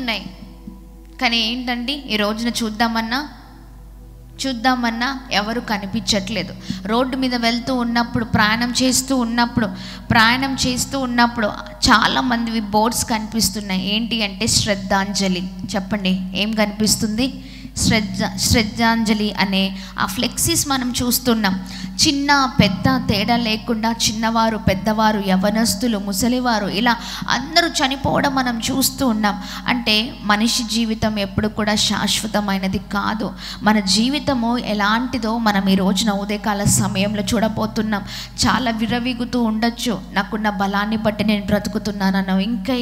ఉన్నాయి. కానీ ఏంటండి, ఈ రోజున చూద్దామన్నా ఎవరు కనిపించట్లేదు. రోడ్డు మీద వెళ్తూ ఉన్నప్పుడు, ప్రయాణం చేస్తూ ఉన్నప్పుడు చాలామందివి బోర్డ్స్ కనిపిస్తున్నాయి. ఏంటి అంటే శ్రద్ధాంజలి. చెప్పండి, ఏం కనిపిస్తుంది? శ్రద్ధాంజలి అనే ఆ ఫ్లెక్సీస్ మనం చూస్తున్నాం. చిన్న పెద్ద తేడా లేకుండా చిన్నవారు, పెద్దవారు, యవనస్తులు, ముసలివారు, ఇలా అందరూ చనిపోవడం మనం చూస్తూ ఉన్నాం. అంటే మనిషి జీవితం ఎప్పుడు కూడా శాశ్వతమైనది కాదు. మన జీవితము ఎలాంటిదో మనం ఈ రోజున ఉదయకాల సమయంలో చూడబోతున్నాం. చాలా విరవిగుతూ ఉండొచ్చు. నాకున్న బలాన్ని బట్టి నేను బ్రతుకుతున్నానను, ఇంకా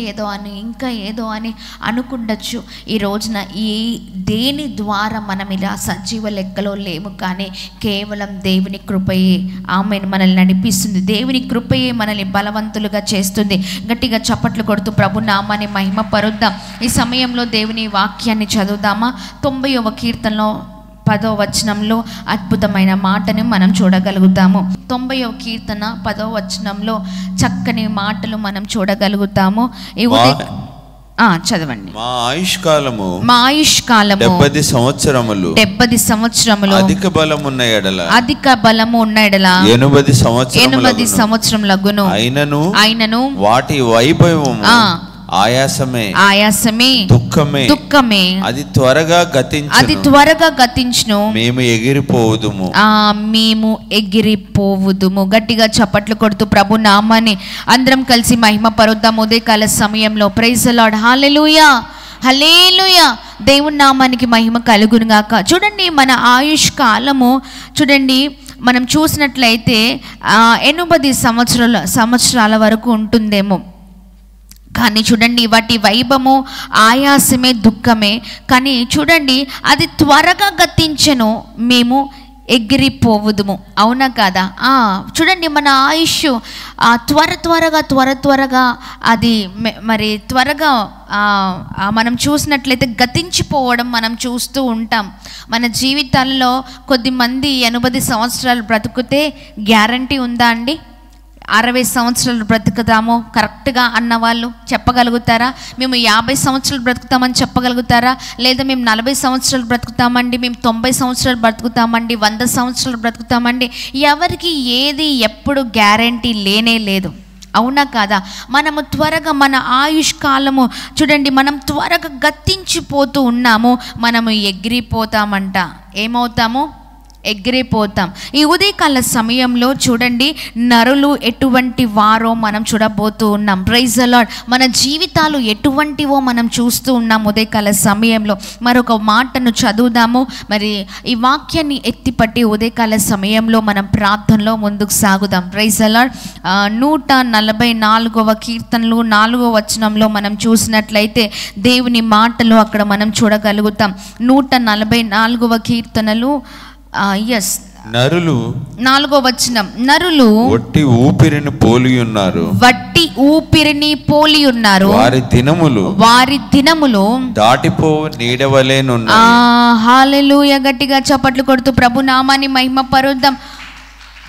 ఏదో అని అనుకుండొచ్చు. ఈ రోజున దేని ద్వారా మనం ఇలా సజీవ లెక్కలో లేము, కానీ కేవలం దేవుని కృపయే ఆమేన్ మనల్ని నడిపిస్తుంది. దేవుని కృపయే మనల్ని బలవంతులుగా చేస్తుంది. గట్టిగా చప్పట్లు కొడుతూ ప్రభు నామాన్ని మహిమ పరుద్దాం. ఈ సమయంలో దేవుని వాక్యాన్ని చదువుదామా? 90వ కీర్తనలో 10వ వచనంలో అద్భుతమైన మాటని మనం చూడగలుగుతాము. 90వ కీర్తన 10వ వచనంలో చక్కని మాటలు మనం చూడగలుగుతాము. చదవండి. మా ఆయుష్కాలము 70 సంవత్సరములు అధిక బలము ఉన్న ఎడల 80 సంవత్సరములగును. అయినను వాటి వైభవము ఆయాసమే దుఃఖమే అది త్వరగా గతించును. మేము ఎగిరిపోవుదుము. గట్టిగా చప్పట్లు కొడుతూ ప్రభు నామాన్ని అందరం కలిసి మహిమ పరుద్దాం ఉదయకాల సమయంలో. Praise the Lord. Hallelujah, hallelujah. దేవుని నామానికి మహిమ కలుగును గాక. చూడండి, మన ఆయుష్ కాలము చూడండి, మనం చూసినట్లయితే 80 సంవత్సరాల వరకు ఉంటుందేమో. కానీ చూడండి, వాటి వైభవము ఆయాసమే దుఃఖమే. కానీ చూడండి, అది త్వరగా గతించెను, మేము ఎగిరిపోవుదుము. అవునా కాదా? చూడండి, మన ఆయుష్ త్వరగా అది మరి త్వరగా మనం చూసినట్లయితే గతించిపోవడం మనం చూస్తూ ఉంటాం. మన జీవితాల్లో కొద్దిమంది 80 సంవత్సరాలు బ్రతుకుతే గ్యారంటీ ఉందా అండి? 60 సంవత్సరాలు బ్రతుకుతాము కరెక్ట్గా అన్నవాళ్ళు చెప్పగలుగుతారా? మేము 50 సంవత్సరాలు బ్రతుకుతామని చెప్పగలుగుతారా? లేదా మేము 40 సంవత్సరాలు బ్రతుకుతామండి, మేము 90 సంవత్సరాలు బ్రతుకుతామండి, 100 సంవత్సరాలు బ్రతుకుతామండి? ఎవరికి ఏది ఎప్పుడు గ్యారంటీ లేనే లేదు. అవునా కాదా? మనము త్వరగా మన ఆయుష్ కాలము చూడండి, మనం త్వరగా గతించిపోతూ ఉన్నాము. మనము ఎగిరిపోతామంట. ఏమవుతాము? ఎగిరిపోతాం. ఈ ఉదయకాల సమయంలో చూడండి, నరులు ఎటువంటి వారో మనం చూడబోతూ ఉన్నాం. Praise the Lord. మన జీవితాలు ఎటువంటివో మనం చూస్తూ ఉన్నాం ఉదయకాల సమయంలో. మరొక మాటను చదువుదాము. మరి ఈ వాక్యాన్ని ఎత్తిపట్టి ఉదయకాల సమయంలో మనం ప్రార్థనలో ముందుకు సాగుదాం. Praise the lord. 144వ కీర్తనలు 4వ వచనంలో మనం చూసినట్లయితే దేవుని మాటలు అక్కడ మనం చూడగలుగుతాం. 144వ కీర్తనలు నరులు 4వ వచనం, నరులు వట్టి ఊపిరిని పోలి ఉన్నారు, వారి దినములు దాటిపో నీడవలేనున్నాయి. హల్లెలూయా. గట్టిగా చప్పట్లు కొడుతూ ప్రభు నామాన్ని మహిమ పరుద్దాం.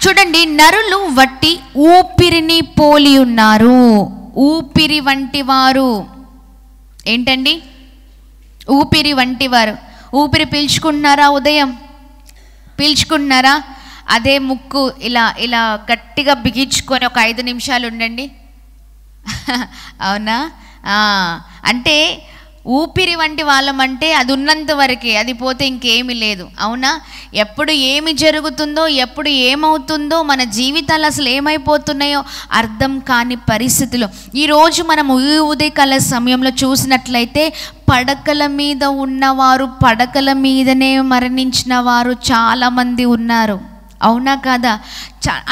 చూడండి, నరులు వట్టి ఊపిరిని పోలి ఉన్నారు. ఊపిరి వంటి వారు. ఏంటండి? ఊపిరి వంటి వారు. ఊపిరి పీల్చుకుంటున్నారా? ఉదయం పీల్చుకుంటున్నారా? అదే ముక్కు ఇలా గట్టిగా బిగించుకొని ఒక 5 నిమిషాలు ఉండండి. అవునా? అంటే ఊపిరి వంటి వాళ్ళమంటే అది ఉన్నంత వరకే, అది పోతే ఇంకేమీ లేదు. అవునా? ఎప్పుడు ఏమి జరుగుతుందో, ఎప్పుడు ఏమవుతుందో, మన జీవితాలు అసలు ఏమైపోతున్నాయో అర్థం కాని పరిస్థితులు. ఈరోజు మనము ఈ ఉదయకాల సమయంలో చూసినట్లయితే పడకల మీద ఉన్నవారు, పడకల మీదనే మరణించిన వారు చాలామంది ఉన్నారు. అవునా కాదా?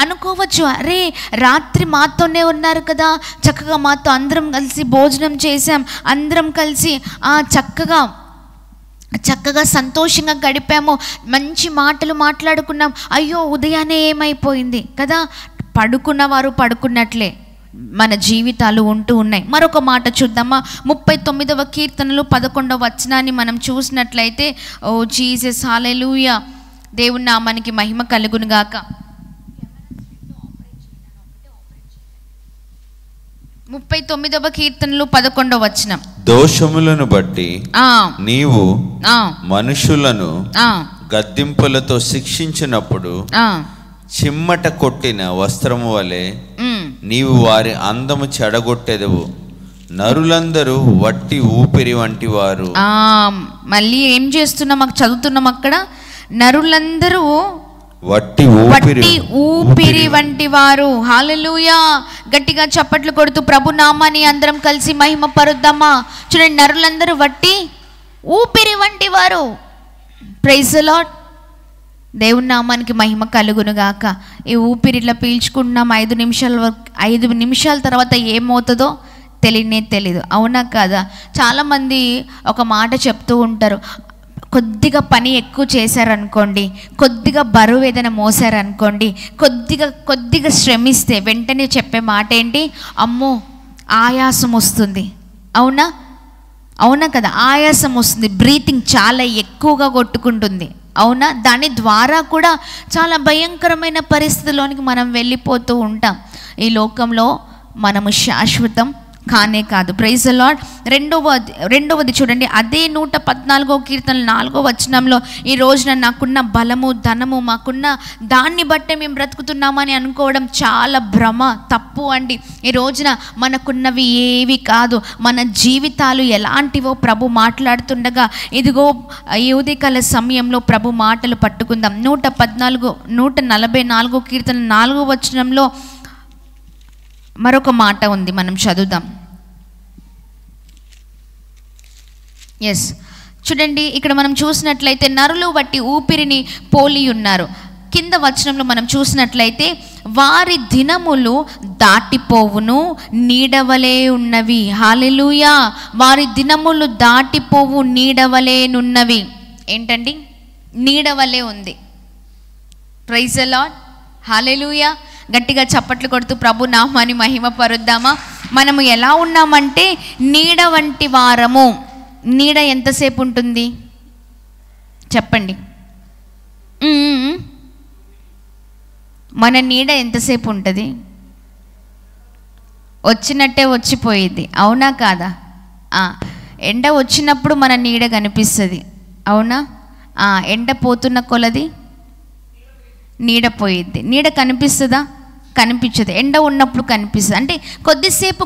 అనుకోవచ్చు, అరే రాత్రి మాతోనే ఉన్నారు కదా, చక్కగా మాతో అందరం కలిసి భోజనం చేసాం, అందరం కలిసి చక్కగా సంతోషంగా గడిపాము, మంచి మాటలు మాట్లాడుకున్నాం. అయ్యో ఉదయాన్నే ఏమైపోయింది కదా? పడుకున్నవారు పడుకున్నట్లే మన జీవితాలు ఉంటూ ఉన్నాయి. మరొక మాట చూద్దామా? 39వ కీర్తనలు 11వ వచనాన్ని మనం చూసినట్లయితే, ఓ జీసస్, హల్లెలూయా, దేవుని నామానికి మహిమ కలుగును గాక. 39వ కీర్తనలు 11వ వచనం. దోషములను బట్టి నీవు మనుషులను గద్దింపులతో శిక్షించినప్పుడు చిమ్మట కొట్టిన వస్త్రము వలె నీవు వారి అందము చెడగొట్టెదవు. నరులందరూ వట్టి ఊపిరి వంటి వారు. మళ్ళీ ఏం చేస్తున్నాం, చదువుతున్నాం అక్కడ, నరులందరూ వట్టి ఊపిరి వంటి వారు. హల్లెలూయా. గట్టిగా చప్పట్లు కొడుతూ ప్రభు నామాన్ని అందరం కలిసి మహిమ పరుద్దామా. చూడండి, నరులందరూ వట్టి ఊపిరి వంటి వారు. Praise the Lord. దేవుని నామానికి మహిమ కలుగును గాక. ఈ ఊపిరిలా పీల్చుకుంటున్నాం 5 నిమిషాల తర్వాత ఏమవుతుందో తెలీదు. అవునా కాదా? చాలామంది ఒక మాట చెప్తూ ఉంటారు, కొద్దిగా పని ఎక్కువ చేశారనుకోండి, కొద్దిగా బరువు ఏదైనా మోసారనుకోండి, కొద్దిగా శ్రమిస్తే వెంటనే చెప్పే మాట ఏంటి? అమ్మో ఆయాసం వస్తుంది. అవునా కదా? ఆయాసం వస్తుంది, బ్రీతింగ్ చాలా ఎక్కువగా కొట్టుకుంటుంది. అవునా? దాని ద్వారా కూడా చాలా భయంకరమైన పరిస్థితిలోనికి మనం వెళ్ళిపోతూ ఉంటాం. ఈ లోకంలో మనము శాశ్వతం కానే కాదు. Praise the Lord. రెండవది చూడండి, అదే 114వ కీర్తన 4వ వచనంలో, ఈ రోజున నాకున్న బలము ధనము మాకున్న దాన్ని బట్టే మేము బ్రతుకుతున్నామని అనుకోవడం చాలా భ్రమ, తప్పు అండి. ఈ రోజున మనకున్నవి ఏవి కాదు, మన జీవితాలు ఎలాంటివో ప్రభు మాట్లాడుతుండగా ఇదిగో ఈ ఉదయకాల సమయంలో ప్రభు మాటలు పట్టుకుందాం. 144వ కీర్తన 4వ వచనంలో మరొక మాట ఉంది, మనం చదువుదాం. చూడండి, ఇక్కడ మనం చూసినట్లయితే నరులు వట్టి ఊపిరిని పోలి ఉన్నారు. కింద వచనంలో మనం చూసినట్లయితే వారి దినములు దాటిపోవును నీడవలే ఉన్నవి. హల్లెలూయా. వారి దినములు దాటిపోవు నీడవలేనున్నవి. ఏంటండి? నీడవలే ఉంది. Praise the Lord. హల్లెలూయా. గట్టిగా చప్పట్లు కొడుతూ ప్రభు నామాన్ని మహిమ పరుద్దామా. మనము ఎలా ఉన్నామంటే నీడ వంటి వారము. నీడ ఎంతసేపు ఉంటుంది చెప్పండి? మన నీడ ఎంతసేపు ఉంటుంది? వచ్చినట్టే వచ్చిపోయింది. అవునా కాదా? ఎండ వచ్చినప్పుడు మన నీడ కనిపిస్తుంది. అవునా? ఎండ పోతున్న కొలది నీడ పోయిద్ది. నీడ కనిపిస్తుందా? కనిపించదు. ఎండ ఉన్నప్పుడు కనిపిస్తుంది. అంటే కొద్దిసేపు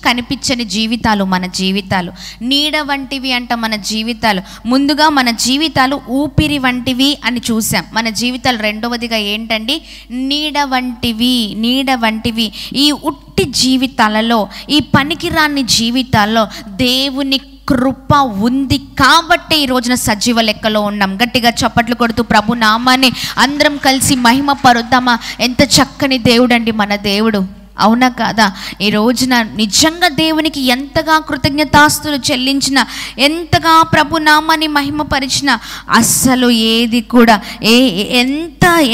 కనిపించని జీవితాలు మన జీవితాలు. నీడ వంటివి అంట మన జీవితాలు. ముందుగా మన జీవితాలు ఊపిరి వంటివి అని చూసాం. మన జీవితాలు రెండవదిగా ఏంటండి? నీడ వంటివి. ఈ ఉట్టి జీవితాలలో, ఈ పనికిరాని జీవితాల్లో దేవుని కృప ఉంది కాబట్టి ఈ రోజున సజీవ లెక్కలో ఉన్నాం. గట్టిగా చప్పట్లు కొడుతూ ప్రభు నామాన్ని అందరం కలిసి మహిమ పరుద్దామా. ఎంత చక్కని దేవుడు అండి మన దేవుడు. అవునా కాదా? ఈ రోజున నిజంగా దేవునికి ఎంతగా కృతజ్ఞతాస్తులు చెల్లించిన, ఎంతగా ప్రభు నామాన్ని మహిమపరిచిన, అస్సలు ఏది కూడా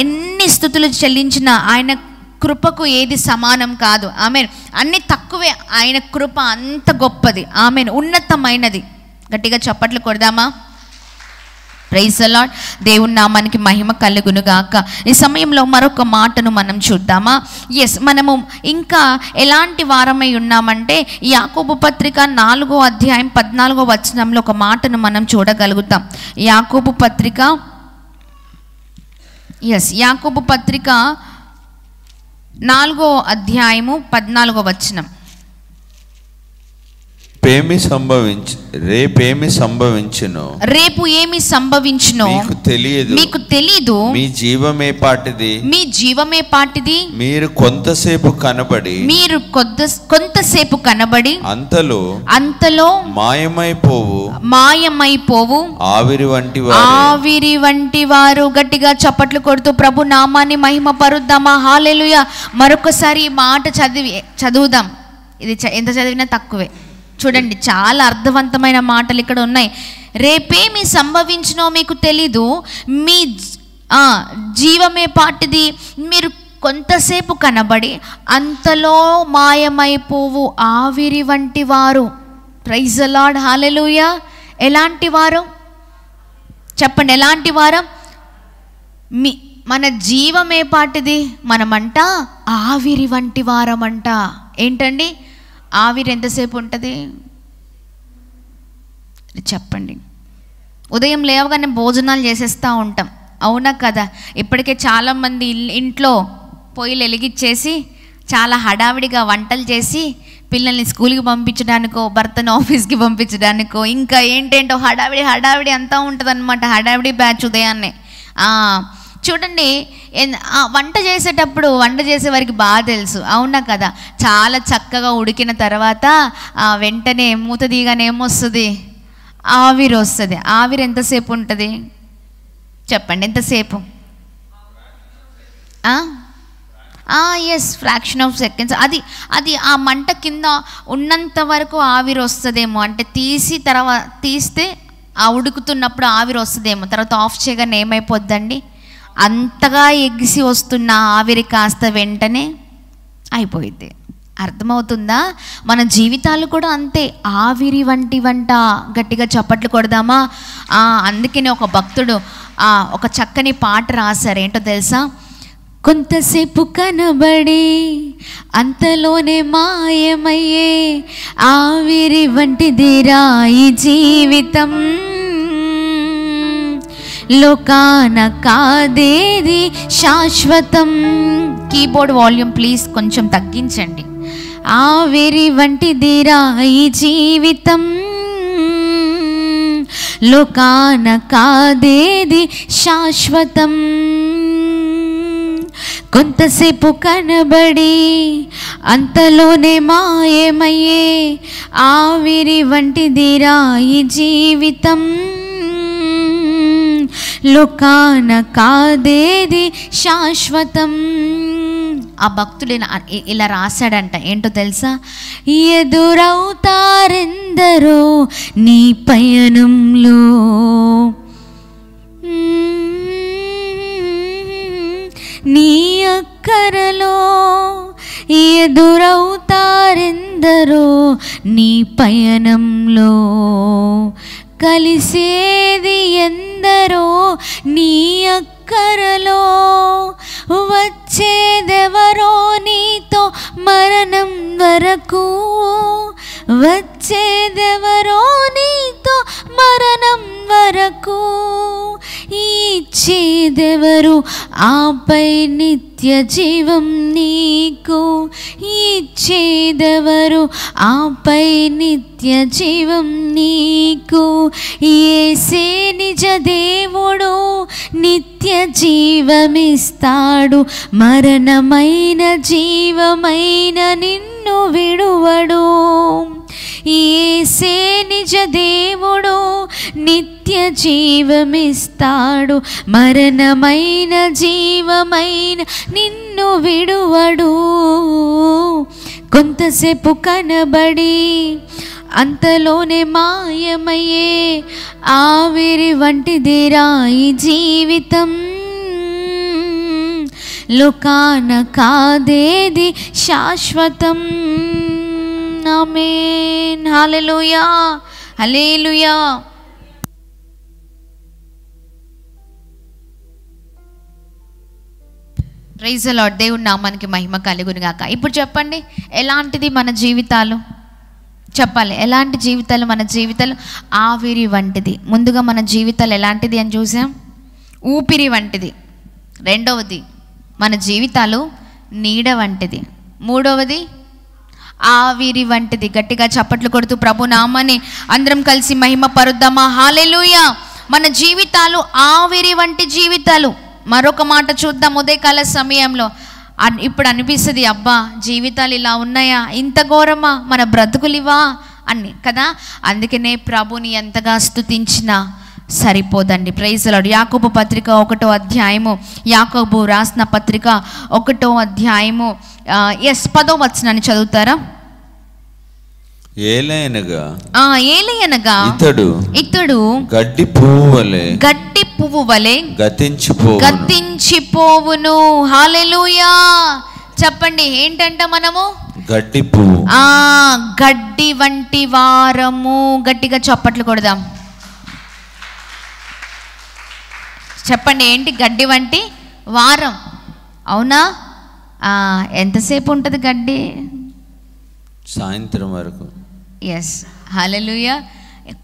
ఎన్ని స్తుతులు చెల్లించినా ఆయన కృపకు ఏది సమానం కాదు. ఆమెన్. అన్ని తక్కువే, ఆయన కృప అంత గొప్పది. ఆమెన్. ఉన్నతమైనది. గట్టిగా చప్పట్లు కొడదామా. Praise the Lord. దేవుని నామానికి మహిమ కలుగును గాక. ఈ సమయంలో మరొక మాటను మనం చూద్దామా. మనము ఇంకా ఎలాంటి వారమై ఉన్నామంటే యాకోబు పత్రిక 4వ అధ్యాయం 14వ వచనంలో ఒక మాటను మనం చూడగలుగుతాం. యాకోబు పత్రిక 4వ అధ్యాయము 14వ వచనం. రేపేమి సంభవించును, రేపు ఏమి సంభవించునో మీకు తెలియదు. మీ జీవమే పాటిది. మీరు కొంతసేపు కనబడి అంతలో మాయమైపోవు ఆవిరి వంటి వారు. గట్టిగా చప్పట్లు కొడుతూ ప్రభు నామాన్ని మహిమ పరుద్దామా. హల్లెలూయా. మరొకసారి ఈ మాట చదువుదాం. ఇది ఎంత చదివినా తక్కువే. చూడండి, చాలా అర్థవంతమైన మాటలు ఇక్కడ ఉన్నాయి. రేపేమి సంభవించినో మీకు తెలీదు. మీ జీవమే పాటిది. మీరు కొంతసేపు కనబడి అంతలో మాయమైపోవు ఆవిరి వంటి వారు. Praise the Lord. హల్లెలూయా. ఎలాంటి వారు చెప్పండి? ఎలాంటి వారు? మన జీవమే పాటిది. మనమంట ఆవిరి వంటి వారమంట. ఏంటండి? ఆవిరి ఎంతసేపు ఉంటుంది చెప్పండి? ఉదయం లేవగానే భోజనాలు చేసేస్తూ ఉంటాం, అవునా కదా? ఇప్పటికే చాలామంది ఇంట్లో పొయ్యిలు వెలిగించేసి చాలా హడావిడిగా వంటలు చేసి పిల్లల్ని స్కూల్కి పంపించడానికో భర్తను ఆఫీస్కి పంపించడానికో ఇంకా ఏంటేంటో హడావిడి అంతా ఉంటుంది అనమాట. హడావిడి బ్యాచ్ ఉదయాన్నే. చూడండి, వంట చేసేటప్పుడు వంట చేసే వారికి బాగా తెలుసు, అవునా కదా? చాలా చక్కగా ఉడికిన తర్వాత వెంటనే మూత తీయగానే ఏమొస్తుంది? ఆవిరి వస్తుంది. ఆవిరి ఎంతసేపు ఉంటుంది చెప్పండి? ఎంతసేపు? Yes, fraction of seconds. అది ఆ మంట కింద ఉన్నంత వరకు ఆవిరి వస్తుందేమో, అంటే తీస్తే ఆ ఉడుకుతున్నప్పుడు ఆవిరి వస్తుందేమో, తర్వాత ఆఫ్ చేయగానే ఏమైపోద్దండి? అంతగా ఎగిసి వస్తున్న ఆవిరి కాస్త వెంటనే అయిపోయింది. అర్థమవుతుందా? మన జీవితాలు కూడా అంతే, ఆవిరి వంటి వంట. గట్టిగా చప్పట్లు కొడదామా? అందుకనే ఒక భక్తుడు ఒక చక్కని పాట రాశారు. ఏంటో తెలుసా? కొంతసేపు కనబడి అంతలోనే మాయమయ్యే ఆవిరి వంటిదిరా ఈ జీవితం, లోకాన కాదేది శాశ్వతం. కీబోర్డ్ వాల్యూమ్ ప్లీజ్ కొంచెం తగ్గించండి. ఆవిరి వంటిదిరా ఈ జీవితం, లోకాన కాదేది శాశ్వతం, కొంతసేపు కనబడి అంతలోనే మాయమయ్యే ఆవిరి వంటిదిరా ఈ జీవితం, లోకాన కాదేది శాశ్వతం. ఆ భక్తుడు ఇలా రాశాడంట. ఏంటో తెలుసా? ఎదురవుతారెందరో నీ పయనంలో, నీ అక్కరలో ఎదురవుతారెందరో నీ పయనంలో, కలిసేది ఎందరో నీ అక్కరలో, వచ్చేదెవరో నీతో మరణం వరకు, వచ్చేదెవరో నీతో మరణం వరకు, ఇచ్చేదెవరు ఆపై నిత్య జీవం నీకు, ఇచ్చేదెవరు ఆపై నిత్య జీవం నీకు, యేసే నిజ దేవుడు నిత్య జీవమిస్తాడు, మరణమైన జీవమైన నిన్ను విడువడు. యేసే నిజ దేవుడు నిత్య జీవమిస్తాడు, మరణమైన జీవమైన నిన్ను విడువడు. కొంతసేపు కనబడి అంతలోనే మాయమయ్యే ఆవిరి వంటిదిరా ఈ జీవితం, లోకాన కాదేది శాశ్వతం. Amen. Hallelujah, hallelujah. Praise the Lord. దేవుని నామానికి మహిమ కలుగును గాక. ఇప్పుడు చెప్పండి, ఎలాంటిది మన జీవితాలు? చెప్పాలి, ఎలాంటి జీవితాలు మన జీవితాలు? ఆవిరి వంటిది. ముందుగా మన జీవితాలు ఎలాంటిది అని చూసాం? ఊపిరి వంటిది. రెండవది మన జీవితాలు నీడ వంటిది. మూడవది ఆవిరి వంటిది. గట్టిగా చప్పట్లు కొడుతూ ప్రభు నామాన్ని అందరం కలిసి మహిమ పరుద్దామా? హల్లెలూయా. మన జీవితాలు ఆవిరి వంటి జీవితాలు. మరొక మాట చూద్దాం. ఉదయకాల సమయంలో ఇప్పుడు అనిపిస్తుంది, అబ్బా జీవితాలు ఇలా ఉన్నాయా, ఇంత ఘోరమా, మన బ్రతుకులు ఇవా అని కదా. అందుకనే ప్రభుని ఎంతగా స్తుతించినా సరిపోదండి. Praise the Lord. యాకోబు పత్రిక 1వ అధ్యాయము, యాకోబు రాసిన పత్రిక 1వ అధ్యాయము 10వ వచనాన్ని చదువుతారా? ఏలయనగా ఇతడు గడ్డి పువ్వు వలె గతించిపోవును. హల్లెలూయా. చెప్పండి, ఏంటంట మనము? గడ్డి పువ్వు. గడ్డి వంటి వారము. గట్టిగా చప్పట్లు కొడదాం. చెప్పండి, ఏంటి గడ్డి వంటి వారం? అవునా? ఎంతసేపు ఉంటుంది గడ్డి? సాయంత్రం వరకు. ఎస్, హల్లెలూయా.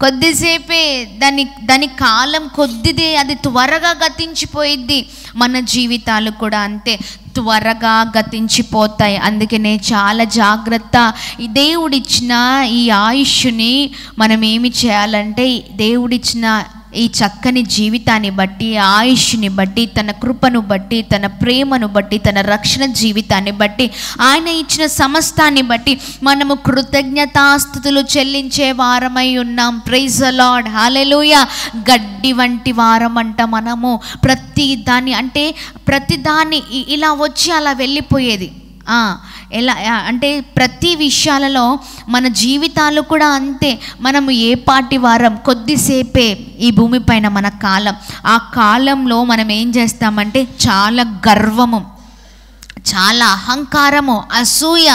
కొద్దిసేపే దాని కాలం కొద్దిదే, అది త్వరగా గతించిపోయిద్ది. మన జీవితాలు కూడా అంతే, త్వరగా గతించిపోతాయి. అందుకనే చాలా జాగ్రత్త. ఈ దేవుడిచ్చిన ఈ ఆయుష్ని మనం ఏమి చేయాలంటే, దేవుడిచ్చిన ఈ చక్కని జీవితాన్ని బట్టి, ఆయుష్ని బట్టి, తన కృపను బట్టి, తన ప్రేమను బట్టి, తన రక్షణ జీవితాన్ని బట్టి, ఆయన ఇచ్చిన సమస్తాన్ని బట్టి మనము కృతజ్ఞతాస్తుతులు చెల్లించే వారమై ఉన్నాం. ప్రైజ్ ద లార్డ్, హల్లెలూయా. గడ్డి వంటి వారం అంట మనము. ప్రతిదాన్ని ఇలా వచ్చి అలా వెళ్ళిపోయేది. ఎలా అంటే ప్రతి విషయాలలో మన జీవితాలు కూడా అంతే. మనము ఏ పాటి వారం, కొద్దిసేపే ఈ భూమిపైన మన కాలం. ఆ కాలంలో మనం ఏం చేస్తామంటే చాలా గర్వము, చాలా అహంకారము, అసూయ,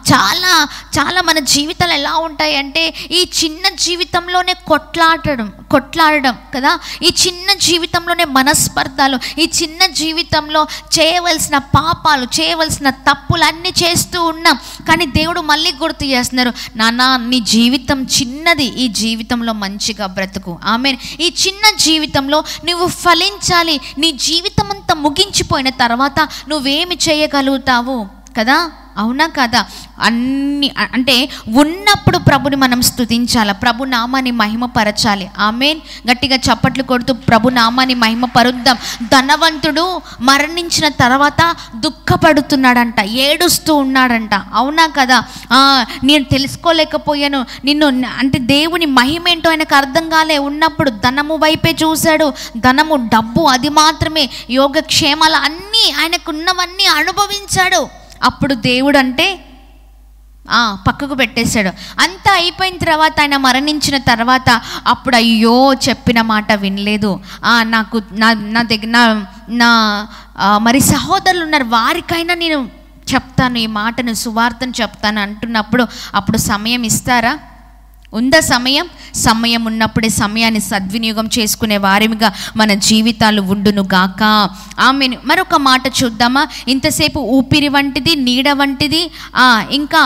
చాలా చాలా మన జీవితాలు ఎలా ఉంటాయి అంటే, ఈ చిన్న జీవితంలోనే కొట్లాడడం కదా, ఈ చిన్న జీవితంలోనే మనస్పర్ధలు, ఈ చిన్న జీవితంలో చేయవలసిన పాపాలు, చేయవలసిన తప్పులు అన్నీ చేస్తూ ఉన్నాం. కానీ దేవుడు మళ్ళీ గుర్తు చేస్తున్నారు, నాన్న నీ జీవితం చిన్నది, ఈ జీవితంలో మంచిగా బ్రతుకు. ఆమేన్. ఈ చిన్న జీవితంలో నువ్వు ఫలించాలి. నీ జీవితం అంతా ముగించిపోయిన తర్వాత నువ్వేమి చేయగలుగుతావు కదా, అవునా కదా? అన్ని అంటే ఉన్నప్పుడు ప్రభుని మనం స్తుతించాలి, ప్రభు నామాన్ని మహిమపరచాలి. ఆమేన్. గట్టిగా చప్పట్లు కొడుతూ ప్రభు నామాన్ని మహిమపరుద్దాం. ధనవంతుడు మరణించిన తర్వాత దుఃఖపడుతున్నాడంట, ఏడుస్తూ ఉన్నాడంట, అవునా కదా? నేను తెలుసుకోలేకపోయాను నిన్ను, అంటే దేవుని మహిమ ఏంటో ఆయనకు అర్థం కాలే. ఉన్నప్పుడు ధనము వైపే చూశాడు, ధనము, డబ్బు, అది మాత్రమే, యోగక్షేమాలు అన్నీ ఆయనకున్నవన్నీ అనుభవించాడు. అప్పుడు దేవుడు అంటే పక్కకు పెట్టేశాడు. అంతా అయిపోయిన తర్వాత, ఆయన మరణించిన తర్వాత అప్పుడు అయ్యో చెప్పిన మాట వినలేదు, నాకు నా దగ్గర నా మరి సహోదరులు ఉన్నారు, వారికైనా నేను చెప్తాను, ఈ మాటను, సువార్తను చెప్తాను అంటున్నప్పుడు అప్పుడు సమయం ఇస్తారా? ఉందా సమయం? సమయం ఉన్నప్పుడే సమయాన్ని సద్వినియోగం చేసుకునే వారిగా మన జీవితాలు ఉండును గాక. ఆమేన్. మరొక మాట చూద్దామా? ఇంతసేపు ఊపిరి వంటిది, నీడ వంటిది, ఇంకా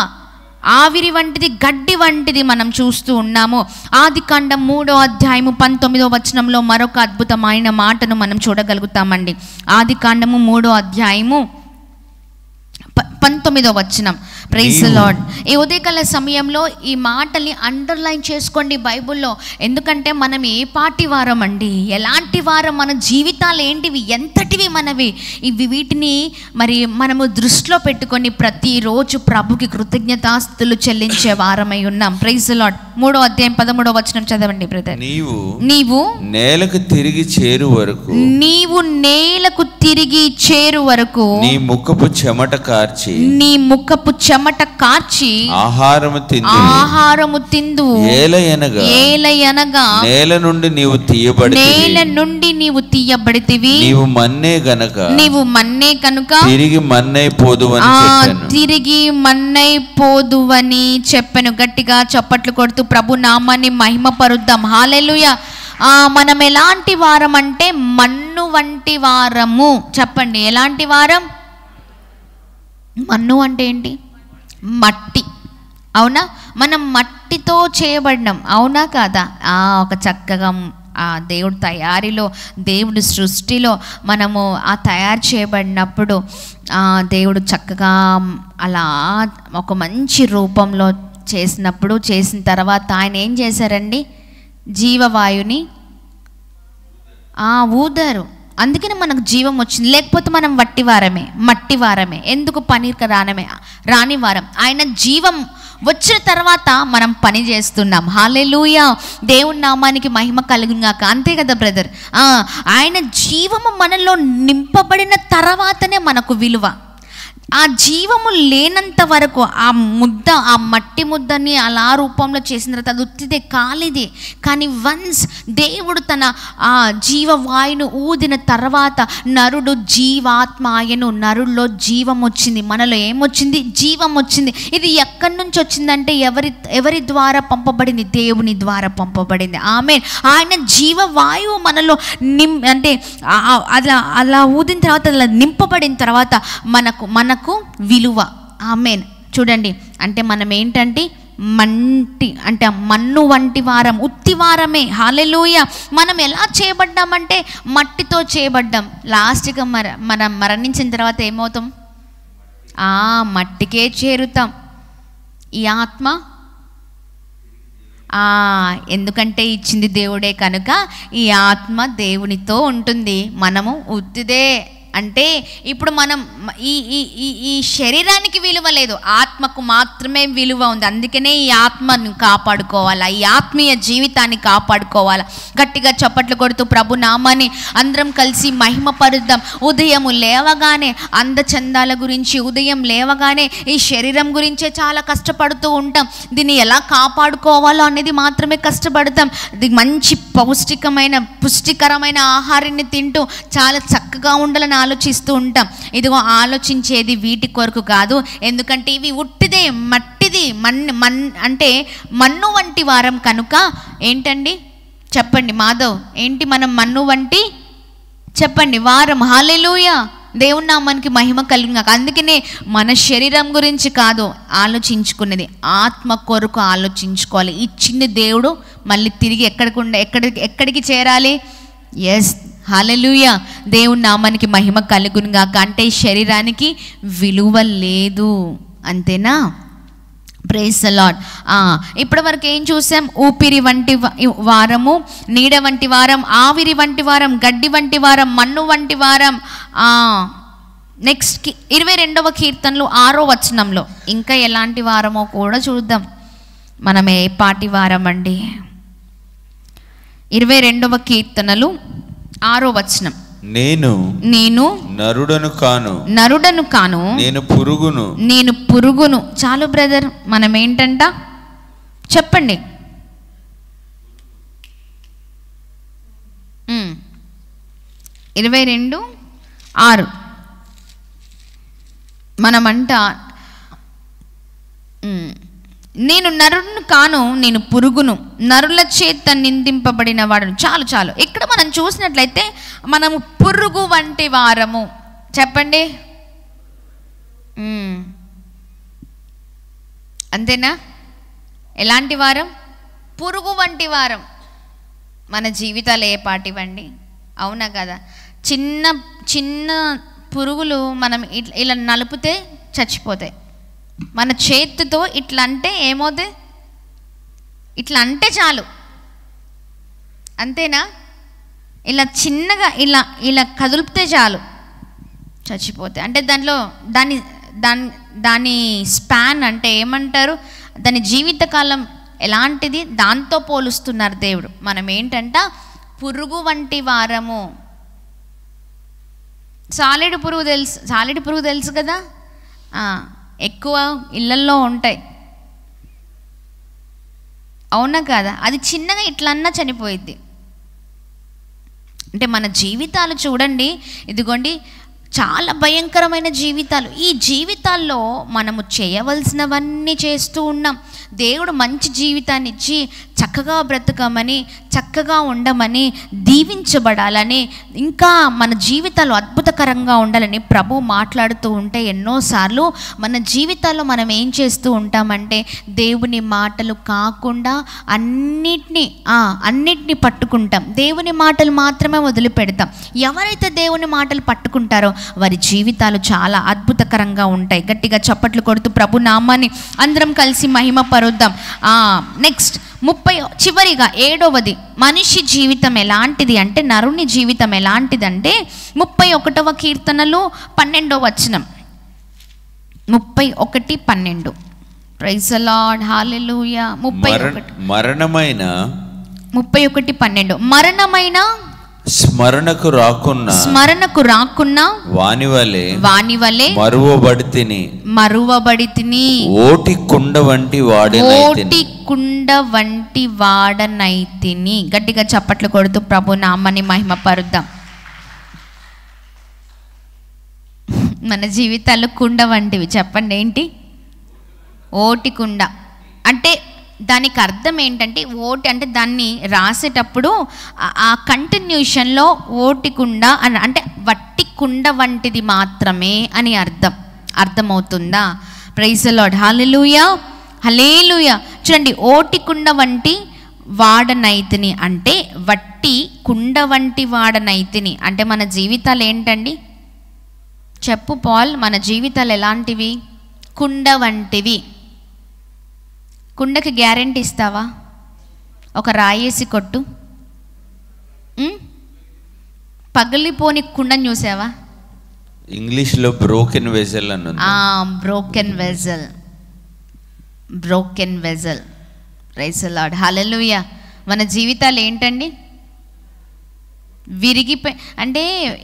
ఆవిరి వంటిది, గడ్డి వంటిది మనం చూస్తూ ఉన్నాము. ఆదికాండం 3వ అధ్యాయము 19వ వచనంలో మరొక అద్భుతమైన మాటను మనం చూడగలుగుతామండి. ఆదికాండము 3వ అధ్యాయము 19వ వచనం. Praise the Lord. ఈ ఉదయకాల సమయంలో ఈ మాటల్ని అండర్లైన్ చేసుకోండి బైబుల్లో. ఎందుకంటే మనం ఏ పాటి వారం అండి, ఎలాంటి వారం, మన జీవితాలు ఏంటివి, ఎంతటివి మనవి, వీటిని మరి మనము దృష్టిలో పెట్టుకొని ప్రతిరోజు ప్రభుకి కృతజ్ఞతాస్తుతులు చెల్లించే వారమై ఉన్నాం. Praise the Lord. 3వ అధ్యాయం 13వ వచనం చదవండి బ్రదర్. నీవు నేలకు తిరిగి చేరు వరకు, నీవు నేలకు తిరిగి చేరు వరకు నీ ముఖపు చెమట కార్చి, నీ ముఖపు చెమట కార్చి ఆహారము తిందు. ఏలయనగా నేల నుండి నీవు తీయబడితివి, నీవు మన్నే కనుక తిరిగి మన్నై పోదువని చెప్పెను. గట్టిగా చప్పట్లు కొడుతూ ప్రభు నామాన్ని మహిమపరుద్దాం. హల్లెలూయా. మనం ఎలాంటి వారం అంటే మన్ను వంటి వారము. చెప్పండి, ఎలాంటి వారం? మన్ను అంటే ఏంటి? మట్టి, అవునా? మనం మట్టితో చేయబడినాం, అవునా కాదా? ఒక చక్కగా దేవుడు తయారీలో, దేవుడి సృష్టిలో మనము తయారు చేయబడినప్పుడు దేవుడు చక్కగా అలా ఒక మంచి రూపంలో చేసిన తర్వాత ఆయన ఏం చేశారండి? జీవవాయుని ఊదారు. అందుకని మనకు జీవం వచ్చింది. లేకపోతే మనం మట్టి వారమే. ఎందుకు పనికి రాని వారం. ఆయన జీవం వచ్చిన తర్వాత మనం పని చేస్తున్నాం. హల్లెలూయా. దేవుని నామానికి మహిమ కలుగును గాక. అంతే కదా బ్రదర్? ఆయన జీవము మనలో నింపబడిన తర్వాతనే మనకు విలువ. ఆ జీవము లేనంత వరకు ఆ మట్టి ముద్దని అలా రూపంలో చేసిన తర్వాత అది ఉత్తిదే, కాలిదే. కానీ వన్స్ దేవుడు తన జీవవాయును ఊదిన తర్వాత నరుడు జీవాత్మ ఆయను, నరుల్లో జీవం వచ్చింది. మనలో ఏమొచ్చింది? జీవం వచ్చింది. ఇది ఎక్కడి నుంచి వచ్చిందంటే ఎవరి ద్వారా పంపబడింది? దేవుని ద్వారా పంపబడింది. ఆమేన్. ఆయన జీవవాయువు మనలో అంటే అలా ఊదిన తర్వాత, అలా నింపబడిన తర్వాత మనకు విలువ. ఆమేన్. చూడండి, అంటే మనం ఏంటంటే అంటే మన్ను వంటి వారం, ఉత్తివారమే. హల్లెలూయా. మనం ఎలా చేయబడ్డామంటే మట్టితో చేయబడ్డాం. లాస్ట్గా మనం మరణించిన తర్వాత ఏమవుతాం? మట్టికే చేరుతాం. ఈ ఆత్మ ఎందుకంటే ఇచ్చింది దేవుడే కనుక ఈ ఆత్మ దేవునితో ఉంటుంది. మనము ఉత్తిదే. అంటే ఇప్పుడు మనం ఈ శరీరానికి విలువ లేదు, ఆత్మకు మాత్రమే విలువ ఉంది. అందుకనే ఈ ఆత్మను కాపాడుకోవాలా, ఈ ఆత్మీయ జీవితాన్ని కాపాడుకోవాలా. గట్టిగా చప్పట్లు కొడుతూ ప్రభు నామాన్ని అందరం కలిసి మహిమపరుద్దాం. ఉదయము లేవగానే అందచందాల గురించి, ఉదయం లేవగానే ఈ శరీరం గురించే చాలా కష్టపడుతూ ఉంటాం. దీన్ని ఎలా కాపాడుకోవాలో అనేది మాత్రమే కష్టపడతాం. ఇది మంచి పుష్టికరమైన ఆహారాన్ని తింటూ చాలా చక్కగా ఉండాలని ఆలోచిస్తూ ఉంటాం. ఇదిగో ఆలోచించేది వీటి కొరకు కాదు, ఎందుకంటే ఇవి ఉట్టిదే, మట్టిది, అంటే మన్ను వంటి వారం కనుక. ఏంటండి చెప్పండి మాధవ్, ఏంటి మనం మన్ను వంటి చెప్పండి వారం. హల్లెలూయా. దేవుని నామానికి మహిమ కలుగును. అందుకనే మన శరీరం గురించి కాదు ఆలోచించుకునేది, ఆత్మ కొరకు ఆలోచించుకోవాలి. ఇచ్చింది దేవుడు మళ్ళీ తిరిగి ఎక్కడికి చేరాలి? ఎస్, హల్లెలూయా. దేవుని నామానికి మహిమ కలుగును గాక. అంటే శరీరానికి విలువ లేదు, అంతేనా? Praise the Lord. ఇప్పటి వరకు ఏం చూసాం? ఊపిరి వంటి వారము, నీడ వంటి వారం, ఆవిరి వంటి వారం, గడ్డి వంటి వారం, మన్ను వంటి వారం. నెక్స్ట్ 22వ కీర్తనలు 6వ వచనంలో ఇంకా ఎలాంటి వారమో కూడా చూద్దాం. మనం ఏ పాటి వారం అండి? 22వ కీర్తనలు 6వ వచనం. నేను నరుడను కాను, నేను పురుగును. చాలు బ్రదర్, మనం ఏంటంట చెప్పండి. 22:6 మనమంట నేను నరుడును కాను, నేను పురుగును, నరుల చేత నిందింపబడిన వాడును. చాలు. ఇక్కడ మనం చూసినట్లయితే మనము పురుగు వంటి వారము. చెప్పండి, అంతేనా? ఎలాంటి వారం? పురుగు వంటి వారం. మన జీవితాలు ఏ పాటివండి? అవునా కదా? చిన్న చిన్న పురుగులు మనం ఇలా నలిపితే చచ్చిపోతాయి. మన చేతితో ఇట్లా అంటే ఏమవుతుంది? ఇట్లా అంటే చాలు, అంతేనా? ఇలా చిన్నగా ఇలా కదిలిపితే చాలు చచ్చిపోతాయి. అంటే దాంట్లో దాని స్పాన్ అంటే ఏమంటారు, దాని జీవితకాలం ఎలాంటిది, దాంతో పోలుస్తున్నారు దేవుడు. మనం ఏంటంట పురుగు వంటి వారము. సాలెడు పురుగు తెలుసు కదా, ఎక్కువ ఇళ్ళల్లో ఉంటాయి, అవునా కదా? అది చిన్నగా ఇట్లన్నా చనిపోయిద్ది. అంటే మన జీవితాలు చూడండి, ఇదిగోండి చాలా భయంకరమైన జీవితాలు. ఈ జీవితాల్లో మనము చేయవలసినవన్నీ చేస్తూ ఉన్నాం. దేవుడు మంచి జీవితాన్ని ఇచ్చి చక్కగా బ్రతకమని, చక్కగా ఉండమని, దీవించబడాలని, ఇంకా మన జీవితాలు అద్భుతకరంగా ఉండాలని ప్రభు మాట్లాడుతూ ఉంటే ఎన్నోసార్లు మన జీవితాల్లో మనం ఏం చేస్తూ ఉంటామంటే దేవుని మాటలు కాకుండా అన్నిటినీ పట్టుకుంటాం. దేవుని మాటలు మాత్రమే వదిలిపెడతాం. ఎవరైతే దేవుని మాటలు పట్టుకుంటారో వారి జీవితాలు చాలా అద్భుతకరంగా ఉంటాయి. గట్టిగా చప్పట్లు కొడుతూ ప్రభు నామాన్ని అందరం కలిసి మహిమ పరుద్దాం. నెక్స్ట్ చివరిగా 7వది, మనిషి జీవితం ఎలాంటిది అంటే, నరుని జీవితం ఎలాంటిదంటే 31వ కీర్తనలు 12వ వచనం. 31:12. ప్రైజ్ ది లార్డ్, హల్లెలూయా. 31:12 మరణమైన స్మరణకు రాకున్నా వాని వలె మరువబడితిని, ఓటి కుండ వంటి వాడనైతిని. గట్టిగా చప్పట్లు కొడుతూ ప్రభు నామాన్ని మహిమ పరుద్దాం. మన జీవితాలు కుండ వంటివి. చెప్పండి, ఏంటి? ఓటి కుండ అంటే దానికి అర్థం ఏంటంటే, ఓటి అంటే దాన్ని రాసేటప్పుడు ఆ కంటిన్యూషన్లో ఓటి కుండ అంటే వట్టి కుండ వంటిది మాత్రమే అని అర్థమవుతుందా? Praise the Lord. Hallelujah, hallelujah. చూడండి, ఓటి కుండ వంటి వాడనైతిని అంటే వట్టి కుండ వంటి వాడనైతిని అంటే మన జీవితాలు ఏంటండి? చెప్పు పాల్, మన జీవితాలు ఎలాంటివి? కుండ వంటివి. కుండకి గ్యారెంటీ ఇస్తావా? ఒక రాయేసి కొట్టు, పగిలిపోని కుండని చూసావా? ఇంగ్లీష్లో బ్రోకెన్ వెజల్ అని ఉంది. Broken vessel, broken vessel. Praise the Lord. Hallelujah. మన జీవితాలు ఏంటండి? విరిగిపోయి, అంటే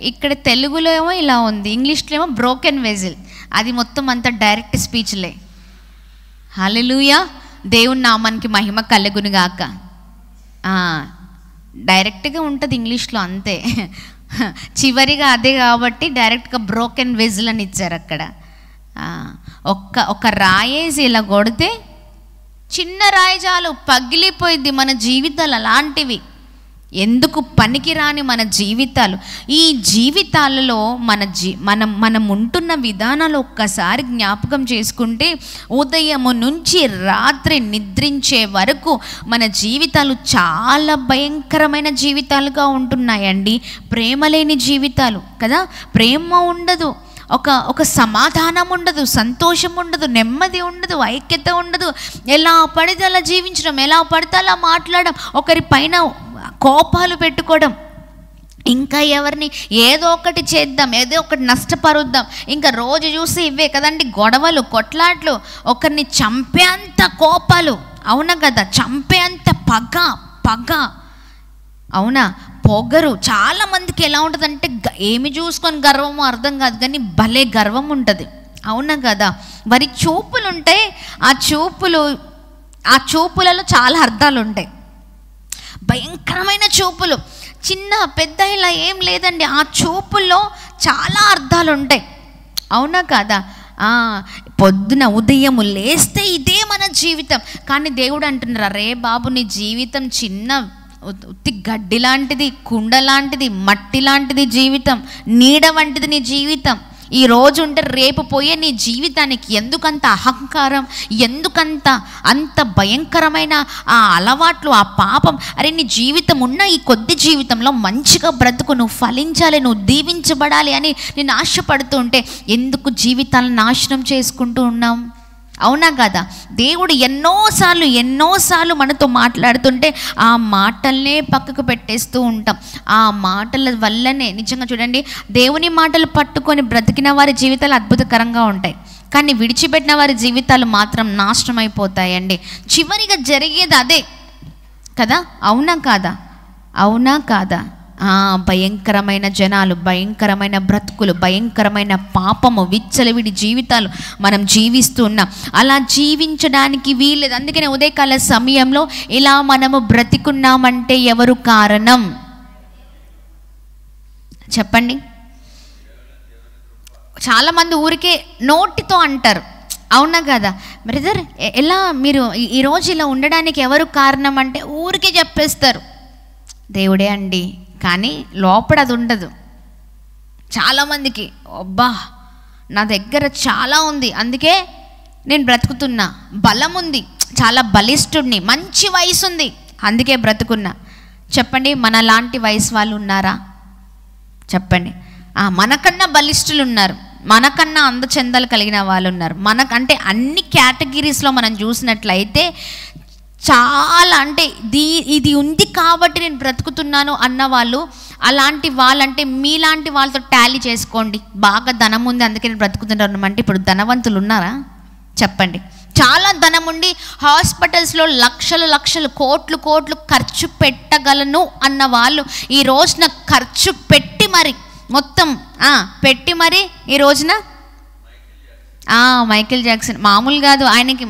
ఇక్కడ తెలుగులో ఏమో ఇలా ఉంది, ఇంగ్లీష్లో ఏమో బ్రోకెన్ వెజల్. అది మొత్తం అంతా డైరెక్ట్ స్పీచ్లే. హల్లెలూయా. దేవుని నామానికి మహిమ కలుగునుగాక. డైరెక్ట్గా ఉంటుంది ఇంగ్లీష్లో, అంతే. చివరిగా అదే కాబట్టి డైరెక్ట్గా బ్రోకెన్ వెజల్ అని ఇచ్చారు అక్కడ. ఒక రాయేసి ఇలా కొడితే, చిన్న రాయి చాలు పగిలిపోయింది. మన జీవితాలు అలాంటివి, ఎందుకు పనికిరాని మన జీవితాలు. ఈ జీవితాలలో మనం ఉంటున్న విధానాలు ఒక్కసారి జ్ఞాపకం చేసుకుంటే, ఉదయము నుంచి రాత్రి నిద్రించే వరకు మన జీవితాలు చాలా భయంకరమైన జీవితాలుగా ఉంటున్నాయండి. ప్రేమ లేని జీవితాలు కదా. ప్రేమ ఉండదు, ఒక సమాధానం ఉండదు, సంతోషం ఉండదు, నెమ్మది ఉండదు, ఐక్యత ఉండదు. ఎలా పడితే అలా జీవించడం, ఎలా పడితే అలా మాట్లాడడం, ఒకరి పైన కోపాలు పెట్టుకోవడం, ఇంకా ఎవరిని ఏదో ఒకటి చేద్దాం, ఏదో ఒకటి నష్టపరుద్దాం. ఇంకా రోజు చూసి ఇవే కదండి గొడవలు, కొట్లాట్లు, ఒకరిని చంపేంత కోపాలు. అవునా కదా? చంపేంత పగ. అవునా? పొగరు. చాలామందికి ఎలా ఉంటుందంటే, ఏమి చూసుకొని గర్వమో అర్థం కాదు కానీ భలే గర్వం ఉంటుంది. అవునా కదా? వారి చూపులు ఉంటాయి, ఆ చూపులలో చాలా అర్థాలు ఉంటాయి. భయంకరమైన చూపులు, చిన్న పెద్ద ఇలా ఏం లేదండి, ఆ చూపుల్లో చాలా అర్థాలు ఉంటాయి. అవునా కాదా? పొద్దున ఉదయము లేస్తే ఇదే మన జీవితం. కానీ దేవుడు అంటున్నారు, అరే బాబు, నీ జీవితం చిన్న ఉత్తి గడ్డి లాంటిది, కుండ లాంటిది, మట్టి లాంటిది జీవితం, నీడ వంటిది నీ జీవితం. ఈ రోజు ఉంటే రేపు పోయే నీ జీవితానికి ఎందుకంత అహంకారం, అంత భయంకరమైన ఆ అలవాట్లు, ఆ పాపం? అరే, నీ జీవితం ఉన్న ఈ కొద్ది జీవితంలో మంచిగా బ్రతుకు, నువ్వు ఫలించాలి, నువ్వు దీవించబడాలి అని నేను ఆశపడుతూ ఉంటే ఎందుకు జీవితాలను నాశనం చేసుకుంటూ ఉన్నాం? అవునా కదా? దేవుడు ఎన్నోసార్లు మనతో మాట్లాడుతుంటే ఆ మాటల్నే పక్కకు పెట్టేస్తూ ఉంటాం. ఆ మాటల వల్లనే నిజంగా చూడండి, దేవుని మాటలు పట్టుకొని బ్రతికిన వారి జీవితాలు అద్భుతకరంగా ఉంటాయి, కానీ విడిచిపెట్టిన వారి జీవితాలు మాత్రం నాశనం అయిపోతాయండి. చివరిగా జరిగేది అదే కదా. అవునా కాదా? భయంకరమైన జనాలు, భయంకరమైన బ్రతుకులు, భయంకరమైన పాపము, విచ్చలవిడి జీవితాలు మనం జీవిస్తూ ఉన్నాం. అలా జీవించడానికి వీల్లేదు. అందుకనే ఉదయకాల సమయంలో ఇలా మనము బ్రతికున్నామంటే ఎవరు కారణం చెప్పండి? చాలామంది ఊరికే నోటితో అంటారు. అవునా కదా బ్రదర్? ఎలా మీరు ఈరోజు ఇలా ఉండడానికి ఎవరు కారణం అంటే ఊరికే చెప్పేస్తారు, దేవుడే అండి. కానీ లోపల అది ఉండదు. చాలామందికి అబ్బా నా దగ్గర చాలా ఉంది, అందుకే నేను బ్రతుకుతున్నా, బలం ఉంది, చాలా బలిష్ఠుడిని, మంచి వయసు ఉంది, అందుకే బ్రతుకున్నా. చెప్పండి, మన లాంటి వయసు వాళ్ళు ఉన్నారా? చెప్పండి. మనకన్నా బలిష్ఠులు ఉన్నారు, మనకన్నా అందచందాలు కలిగిన వాళ్ళు ఉన్నారు. మనకంటే అన్ని కేటగిరీస్లో మనం చూసినట్లయితే చాలా, అంటే ఇది ఉంది కాబట్టి నేను బ్రతుకుతున్నాను అన్నవాళ్ళు, అలాంటి వాళ్ళంటే మీలాంటి వాళ్ళతో టాలీ చేసుకోండి. బాగా ధనం ఉంది అందుకే నేను బ్రతుకుతున్నాను అంటే ఇప్పుడు ధనవంతులు ఉన్నారా? చెప్పండి. చాలా ధనం ఉండి హాస్పిటల్స్లో లక్షలు కోట్లు ఖర్చు పెట్టగలను అన్న వాళ్ళు ఈ రోజున ఖర్చు పెట్టి మరి మొత్తం పెట్టి మరి ఈ రోజున మైకేల్ జాక్సన్ మామూలు కాదు, ఆయనకి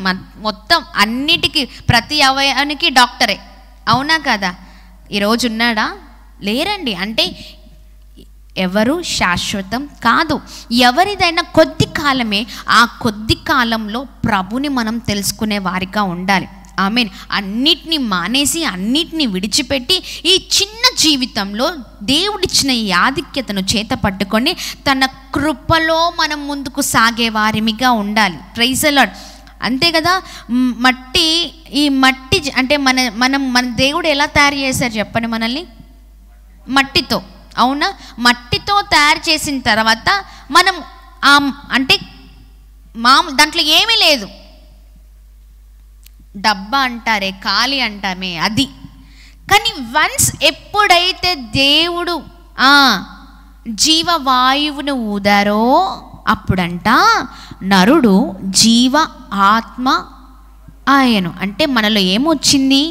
మొత్తం అన్నిటికీ ప్రతి అవయానికి డాక్టరే. అవునా కదా? ఈరోజు ఉన్నాడా? లేరండి. అంటే ఎవరు శాశ్వతం కాదు. ఎవరిదైనా కొద్ది కాలమే. ఆ కొద్ది కాలంలో ప్రభుని మనం తెలుసుకునే వారిగా ఉండాలి. ఆమేన్. అన్నిటినీ మానేసి అన్నిటినీ విడిచిపెట్టి ఈ చిన్న జీవితంలో దేవుడిచ్చిన ఈ ఆధిక్యతను చేత పట్టుకొని తన కృపలో మనం ముందుకు సాగే వారిమిగా ఉండాలి. Praise the Lord. అంతే కదా. ఈ మట్టి అంటే మన దేవుడు ఎలా తయారు చేశారు చెప్పండి మనల్ని? మట్టితో. అవునా? మట్టితో తయారు చేసిన తర్వాత మనం అంటే దాంట్లో ఏమీ లేదు, డబ్బా అంటారే, ఖాళీ అంటామే అది. కానీ వన్స్ ఎప్పుడైతే దేవుడు జీవవాయువును ఊదారో అప్పుడంట నరుడు జీవ ఆత్మ ఆయను. అంటే మనలో ఏమొచ్చింది?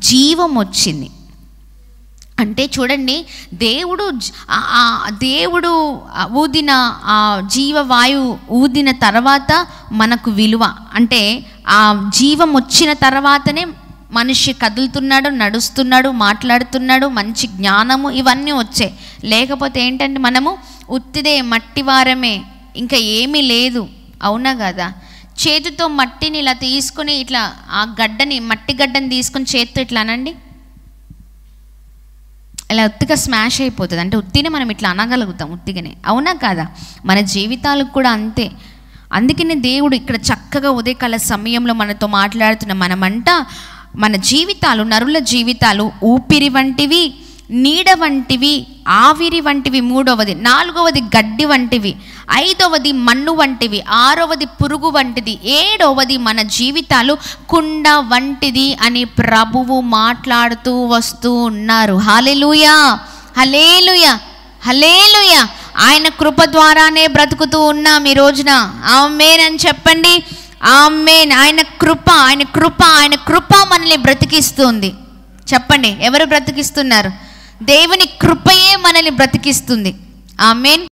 జీవం వచ్చింది. అంటే చూడండి, దేవుడు ఊదిన ఆ జీవవాయువు ఊదిన తర్వాత మనకు విలువ. అంటే ఆ జీవం వచ్చిన తర్వాతనే మనిషి కదులుతున్నాడు, నడుస్తున్నాడు, మాట్లాడుతున్నాడు, మంచి జ్ఞానము ఇవన్నీ వచ్చాయి. లేకపోతే ఏంటంటే మనము ఉత్తిదే మట్టివారమే, ఇంకా ఏమీ లేదు. అవునా కదా? చేతితో మట్టిని ఇలా తీసుకుని ఇట్లా ఆ మట్టి గడ్డని తీసుకుని చేతితో ఇట్లా అనండి, ఇలా ఉత్తిగా స్మాష్ అయిపోతుంది. అంటే ఉత్తినే మనం ఇట్లా అనగలుగుతాం, ఉత్తిగానే. అవునా కాదా? మన జీవితాలకు కూడా అంతే. అందుకనే దేవుడు ఇక్కడ చక్కగా ఉదయకాల సమయంలో మనతో మాట్లాడుతున్న మనమంట మన జీవితాలు, నరుల జీవితాలు ఊపిరి వంటివి, నీడ వంటివి, ఆవిరి వంటివి, 3వది, 4వది గడ్డి వంటివి, 5వది మన్ను వంటివి, 6వది పురుగు వంటిది, 7వది మన జీవితాలు కుండ వంటిది అని ప్రభువు మాట్లాడుతూ వస్తూ ఉన్నారు. హల్లెలూయా, హల్లెలూయా, హల్లెలూయా. ఆయన కృప ద్వారానే బ్రతుకుతూ ఉన్నాం ఈ రోజున. ఆమేన్ అని చెప్పండి. ఆమేన్. ఆయన కృప, ఆయన కృప, ఆయన కృప మనల్ని బ్రతికిస్తుంది. చెప్పండి, ఎవరు బ్రతికిస్తున్నారు? దేవుని కృపయే మనల్ని బ్రతికిస్తుంది. ఆమేన్.